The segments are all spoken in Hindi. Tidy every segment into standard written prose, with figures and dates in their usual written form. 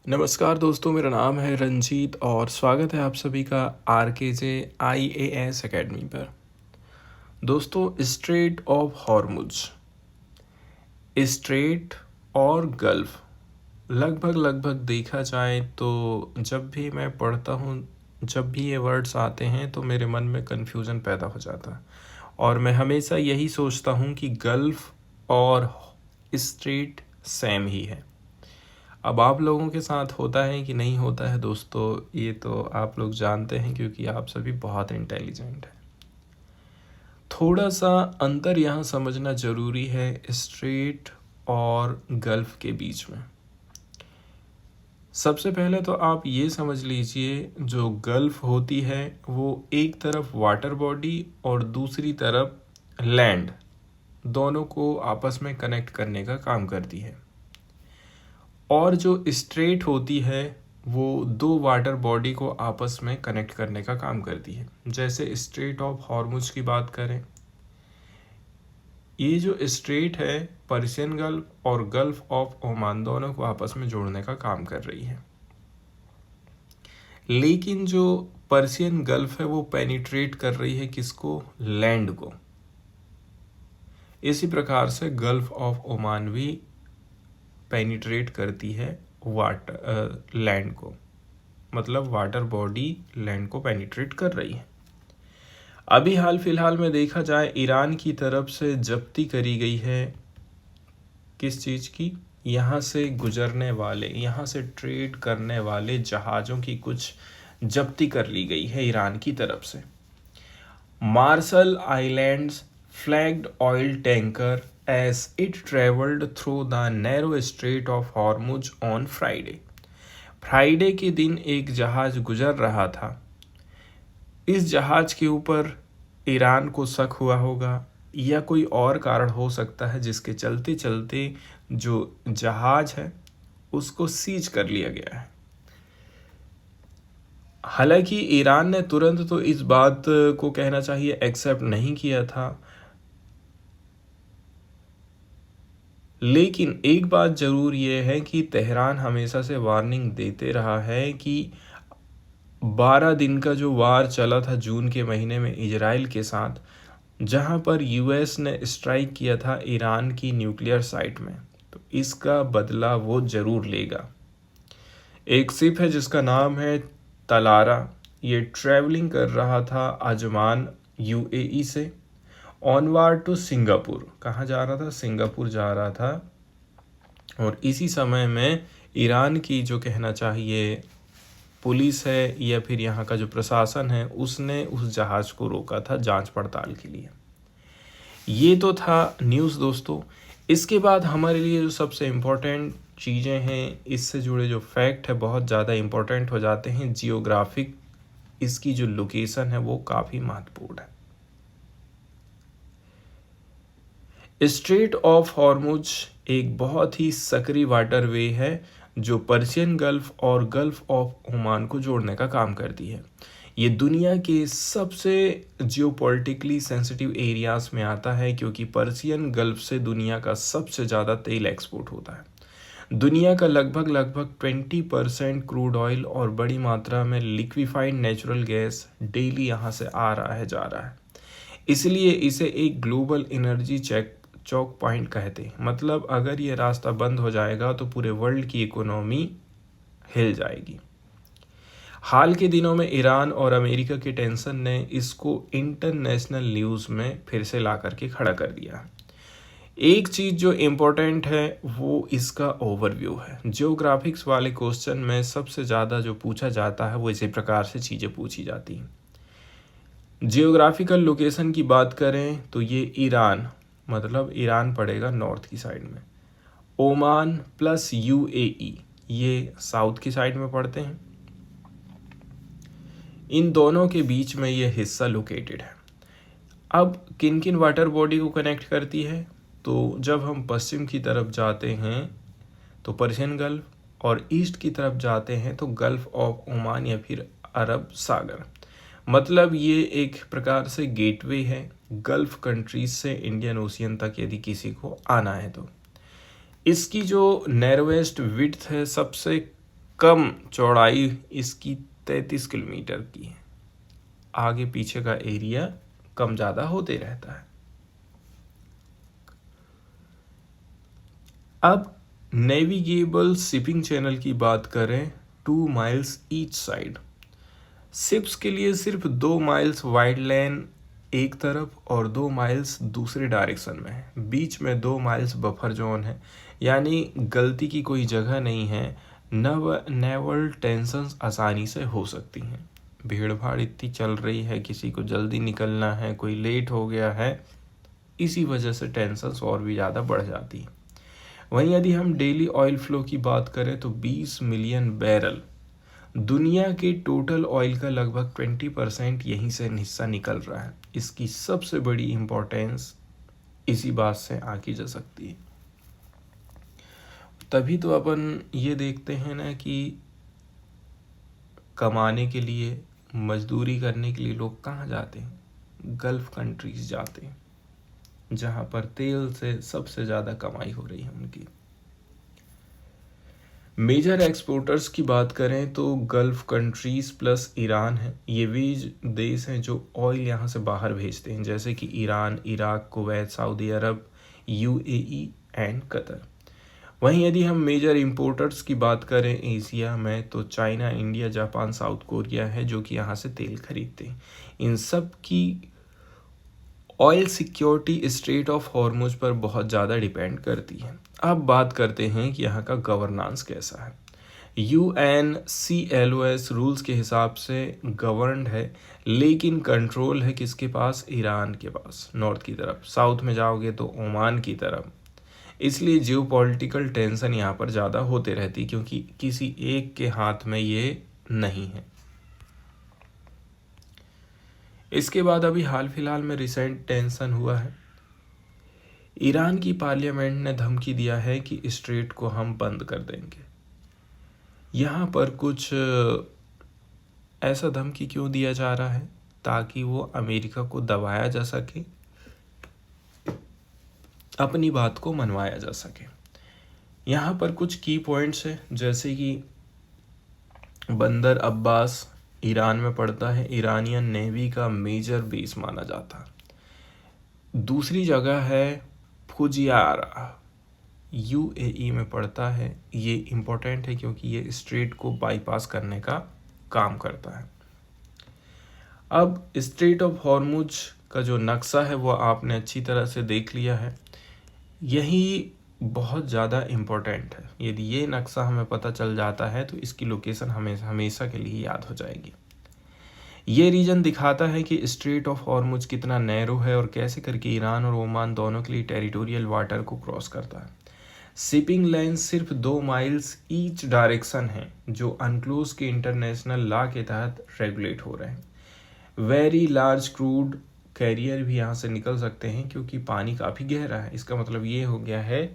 नमस्कार दोस्तों, मेरा नाम है रंजीत और स्वागत है आप सभी का आरकेजे आईएएस एकेडमी पर। दोस्तों, स्ट्रेट ऑफ हॉर्मुज, स्ट्रेट और गल्फ लगभग देखा जाए तो जब भी मैं पढ़ता हूँ, जब भी ये वर्ड्स आते हैं तो मेरे मन में कन्फ्यूज़न पैदा हो जाता है और मैं हमेशा यही सोचता हूँ कि गल्फ और स्ट्रेट सेम ही है। अब आप लोगों के साथ होता है कि नहीं होता है दोस्तों, ये तो आप लोग जानते हैं क्योंकि आप सभी बहुत इंटेलिजेंट हैं। थोड़ा सा अंतर यहाँ समझना ज़रूरी है स्ट्रेट और गल्फ के बीच में। सबसे पहले तो आप ये समझ लीजिए, जो गल्फ होती है वो एक तरफ वाटर बॉडी और दूसरी तरफ लैंड, दोनों को आपस में कनेक्ट करने का काम करती है। और जो स्ट्रेट होती है वो दो वाटर बॉडी को आपस में कनेक्ट करने का काम करती है। जैसे स्ट्रेट ऑफ हॉर्मुज की बात करें, ये जो स्ट्रेट है पर्शियन गल्फ और गल्फ ऑफ ओमान दोनों को आपस में जोड़ने का काम कर रही है। लेकिन जो पर्शियन गल्फ है वो पेनिट्रेट कर रही है किसको? लैंड को। इसी प्रकार से गल्फ ऑफ ओमान भी पेनिट्रेट करती है वाटर लैंड को, मतलब वाटर बॉडी लैंड को पेनिट्रेट कर रही है। अभी हाल फिलहाल में देखा जाए, ईरान की तरफ से जब्ती करी गई है किस चीज़ की? यहाँ से गुजरने वाले, यहाँ से ट्रेड करने वाले जहाज़ों की कुछ जब्ती कर ली गई है ईरान की तरफ से। Marshall Islands flagged oil tanker as it traveled through the narrow strait of Hormuz on Friday. Friday के दिन एक जहाज गुजर रहा था। इस जहाज के ऊपर ईरान को शक हुआ होगा या कोई और कारण हो सकता है जिसके चलते चलते जो जहाज है उसको सीज कर लिया गया है। हालांकि ईरान ने तुरंत तो इस बात को कहना चाहिए एक्सेप्ट नहीं किया था, लेकिन एक बात ज़रूर ये है कि तेहरान हमेशा से वार्निंग देते रहा है कि 12 दिन का जो वार चला था जून के महीने में इजराइल के साथ, जहां पर यूएस ने स्ट्राइक किया था ईरान की न्यूक्लियर साइट में, तो इसका बदला वो ज़रूर लेगा। एक शिप है जिसका नाम है तलारा, ये ट्रैवलिंग कर रहा था अजमान यूएई से ऑनवार्ड टू सिंगापुर। कहाँ जा रहा था? सिंगापुर जा रहा था। और इसी समय में ईरान की जो कहना चाहिए पुलिस है या फिर यहाँ का जो प्रशासन है, उसने उस जहाज़ को रोका था जांच पड़ताल के लिए। ये तो था न्यूज़ दोस्तों। इसके बाद हमारे लिए जो सबसे इम्पोर्टेंट चीज़ें हैं, इससे जुड़े जो फैक्ट है बहुत ज़्यादा इम्पोर्टेंट हो जाते हैं। जियोग्राफिक, इसकी जो लोकेशन है वो काफ़ी महत्वपूर्ण है। स्ट्रेट ऑफ हॉर्मुज एक बहुत ही सकरी वाटरवे है जो पर्शियन गल्फ और गल्फ ऑफ ओमान को जोड़ने का काम करती है। ये दुनिया के सबसे जियोपॉलिटिकली सेंसिटिव एरियाज में आता है क्योंकि पर्शियन गल्फ से दुनिया का सबसे ज़्यादा तेल एक्सपोर्ट होता है। दुनिया का लगभग 20% क्रूड ऑयल और बड़ी मात्रा में लिक्विफाइड नेचुरल गैस डेली यहाँ से आ रहा है, जा रहा है। इसलिए इसे एक ग्लोबल एनर्जी चौक पॉइंट कहते हैं। मतलब अगर ये रास्ता बंद हो जाएगा तो पूरे वर्ल्ड की इकोनॉमी हिल जाएगी। हाल के दिनों में ईरान और अमेरिका के टेंशन ने इसको इंटरनेशनल न्यूज़ में फिर से ला करके खड़ा कर दिया। एक चीज़ जो इम्पोर्टेंट है वो इसका ओवरव्यू है। जियोग्राफिक्स वाले क्वेश्चन में सबसे ज़्यादा जो पूछा जाता है वो इसी प्रकार से चीज़ें पूछी जाती हैं। जियोग्राफिकल लोकेशन की बात करें तो ये ईरान, मतलब ईरान पड़ेगा नॉर्थ की साइड में, ओमान प्लस यूएई ये साउथ की साइड में पड़ते हैं। इन दोनों के बीच में ये हिस्सा लोकेटेड है। अब किन किन वाटर बॉडी को कनेक्ट करती है? तो जब हम पश्चिम की तरफ जाते हैं तो पर्शियन गल्फ, और ईस्ट की तरफ जाते हैं तो गल्फ ऑफ ओमान या फिर अरब सागर। मतलब ये एक प्रकार से गेटवे है गल्फ कंट्रीज से इंडियन ओशियन तक यदि किसी को आना है तो। इसकी जो नैरोवेस्ट विड्थ है, सबसे कम चौड़ाई इसकी 33 किलोमीटर की है। आगे पीछे का एरिया कम ज़्यादा होते रहता है। अब नेविगेबल शिपिंग चैनल की बात करें, 2 माइल्स ईच साइड। शिप्स के लिए सिर्फ 2 माइल्स वाइड लेन एक तरफ और 2 माइल्स दूसरे डायरेक्शन में है। बीच में 2 माइल्स बफर जोन है, यानी गलती की कोई जगह नहीं है। नेवल टेंशंस आसानी से हो सकती हैं। भीड़ भाड़ इतनी चल रही है, किसी को जल्दी निकलना है, कोई लेट हो गया है, इसी वजह से टेंशंस और भी ज़्यादा बढ़ जाती हैं। वहीं यदि हम डेली ऑयल फ्लो की बात करें तो 20 मिलियन बैरल, दुनिया के टोटल ऑयल का लगभग 20% यहीं से हिस्सा निकल रहा है। इसकी सबसे बड़ी इम्पोर्टेंस इसी बात से आकी जा सकती है। तभी तो अपन ये देखते हैं ना कि कमाने के लिए, मजदूरी करने के लिए लोग कहाँ जाते हैं? गल्फ कंट्रीज जाते हैं, जहाँ पर तेल से सबसे ज़्यादा कमाई हो रही है उनकी। मेजर एक्सपोर्टर्स की बात करें तो गल्फ कंट्रीज प्लस ईरान है। ये भी देश हैं जो ऑयल यहाँ से बाहर भेजते हैं, जैसे कि Iran, Iraq, Kuwait, Saudi Arab, UAE and Qatar. वहीं यदि हम मेजर इंपोर्टर्स की बात करें एशिया में तो China, India, Japan, south Korea है जो कि यहाँ से तेल खरीदते हैं। इन सब की oil security straight of Hormuz पर बहुत ज़्यादा डिपेंड करती है। अब बात करते हैं कि यहाँ का गवर्नेंस कैसा है। UNCLOS रूल्स के हिसाब से गवर्नड है, लेकिन कंट्रोल है किसके पास? ईरान के पास, नॉर्थ की तरफ। साउथ में जाओगे तो ओमान की तरफ। इसलिए जियोपॉलिटिकल टेंशन यहाँ पर ज़्यादा होते रहती, क्योंकि किसी एक के हाथ में ये नहीं है। इसके बाद अभी हाल फिलहाल में रिसेंट टेंशन हुआ है। ईरान की पार्लियामेंट ने धमकी दिया है कि स्ट्रेट को हम बंद कर देंगे। यहाँ पर कुछ ऐसा धमकी क्यों दिया जा रहा है? ताकि वो अमेरिका को दबाया जा सके, अपनी बात को मनवाया जा सके। यहाँ पर कुछ की पॉइंट्स हैं, जैसे कि बंदर अब्बास ईरान में पड़ता है, इरानियन नेवी का मेजर बेस माना जाता है। दूसरी जगह है फुजियारा, UAE में पड़ता है। ये इम्पोर्टेंट है क्योंकि ये स्ट्रेट को बाईपास करने का काम करता है। अब स्ट्रेट ऑफ हॉर्मुज का जो नक्शा है वो आपने अच्छी तरह से देख लिया है। यही बहुत ज़्यादा इम्पोर्टेंट है। यदि ये नक्शा हमें पता चल जाता है तो इसकी लोकेशन हमें हमेशा के लिए याद हो जाएगी। ये रीजन दिखाता है कि स्ट्रेट ऑफ हॉर्मुज कितना नैरो है और कैसे करके ईरान और ओमान दोनों के लिए टेरिटोरियल वाटर को क्रॉस करता है। शिपिंग लाइन सिर्फ 2 माइल्स ईच डायरेक्शन है, जो अनक्लोज के इंटरनेशनल लॉ के तहत रेगुलेट हो रहे हैं। वेरी लार्ज क्रूड कैरियर भी यहाँ से निकल सकते हैं क्योंकि पानी काफ़ी गहरा है। इसका मतलब ये हो गया है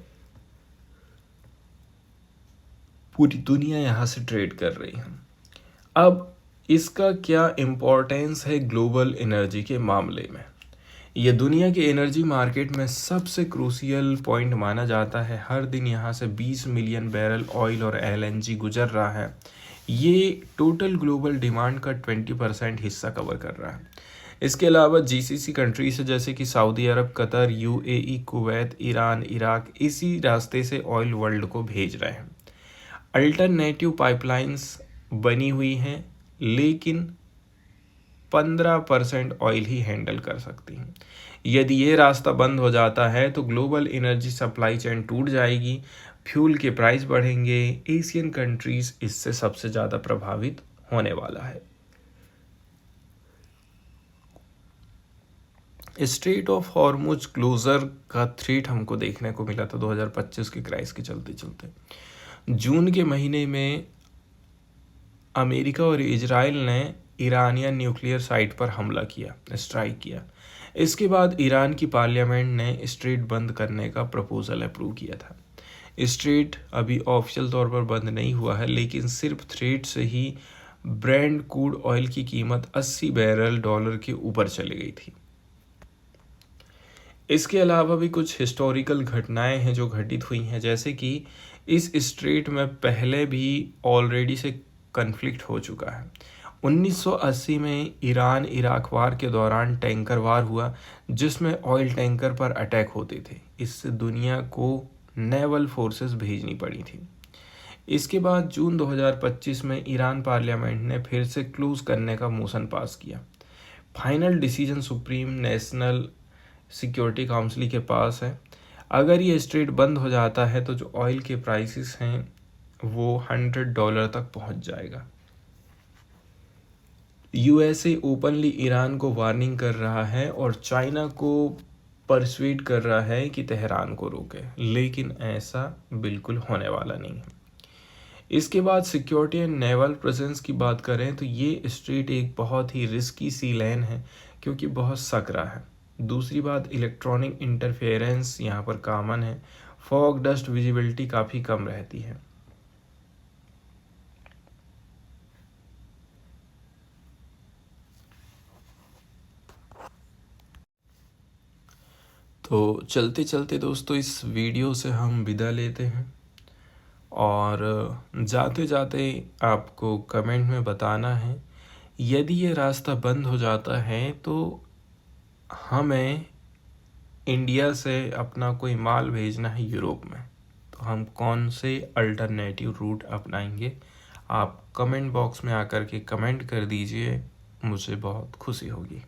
पूरी दुनिया यहाँ से ट्रेड कर रही है। अब इसका क्या इम्पोर्टेंस है ग्लोबल एनर्जी के मामले में? ये दुनिया के एनर्जी मार्केट में सबसे क्रूशियल पॉइंट माना जाता है। हर दिन यहाँ से 20 मिलियन बैरल ऑयल और LNG गुजर रहा है। ये टोटल ग्लोबल डिमांड का 20% हिस्सा कवर कर रहा है। इसके अलावा GCC कंट्रीज जैसे कि सऊदी अरब, Qatar, UAE, Kuwait, Iran, Iraq इसी रास्ते से ऑयल वर्ल्ड को भेज रहे हैं। अल्टरनेटिव पाइपलाइंस बनी हुई हैं, लेकिन 15% ऑयल ही हैंडल कर सकती हैं। यदि ये रास्ता बंद हो जाता है तो ग्लोबल एनर्जी सप्लाई चेन टूट जाएगी, फ्यूल के प्राइस बढ़ेंगे। एशियन कंट्रीज इससे सबसे ज़्यादा प्रभावित होने वाला है। स्ट्रेट ऑफ हॉर्मुज क्लोजर का थ्रेट हमको देखने को मिला था 2025 के क्राइसिस के चलते चलते। जून के महीने में अमेरिका और इजराइल ने ईरानियन न्यूक्लियर साइट पर हमला किया, स्ट्राइक किया। इसके बाद ईरान की पार्लियामेंट ने स्ट्रेट बंद करने का प्रपोजल अप्रूव किया था। स्ट्रेट अभी ऑफिशियल तौर पर बंद नहीं हुआ है, लेकिन सिर्फ थ्रेट से ही ब्रेंट क्रूड ऑयल की कीमत $80 बैरल के ऊपर चली गई थी। इसके अलावा भी कुछ हिस्टोरिकल घटनाएं हैं जो घटित हुई हैं, जैसे कि इस स्ट्रेट में पहले भी ऑलरेडी से कन्फ्लिक्ट हो चुका है। 1980 में ईरान इराक वार के दौरान टैंकर वार हुआ जिसमें ऑयल टैंकर पर अटैक होते थे। इससे दुनिया को नेवल फोर्सेस भेजनी पड़ी थी। इसके बाद जून 2025 में ईरान पार्लियामेंट ने फिर से क्लोज करने का मोशन पास किया। Final decision supreme national security council के पास है। अगर ये स्ट्रेट बंद हो जाता है तो जो ऑयल के प्राइसेस हैं वो $100 तक पहुंच जाएगा। यूएसए ओपनली ईरान को वार्निंग कर रहा है और चाइना को परsuade कर रहा है कि तेहरान को रोके, लेकिन ऐसा बिल्कुल होने वाला नहीं है। इसके बाद सिक्योरिटी एंड नेवल प्रेजेंस की बात करें तो ये स्ट्रेट एक बहुत ही रिस्की सी लेन है क्योंकि बहुत सकरा है। दूसरी बात, इलेक्ट्रॉनिक इंटरफेरेंस यहाँ पर कॉमन है। फॉग डस्ट विजिबिलिटी काफ़ी कम रहती है। तो चलते चलते दोस्तों इस वीडियो से हम विदा लेते हैं और जाते जाते आपको कमेंट में बताना है यदि ये रास्ता बंद हो जाता है तो हमें इंडिया से अपना कोई माल भेजना है यूरोप में, तो हम कौन से अल्टरनेटिव रूट अपनाएंगे। आप कमेंट बॉक्स में आकर के कमेंट कर दीजिए, मुझे बहुत खुशी होगी।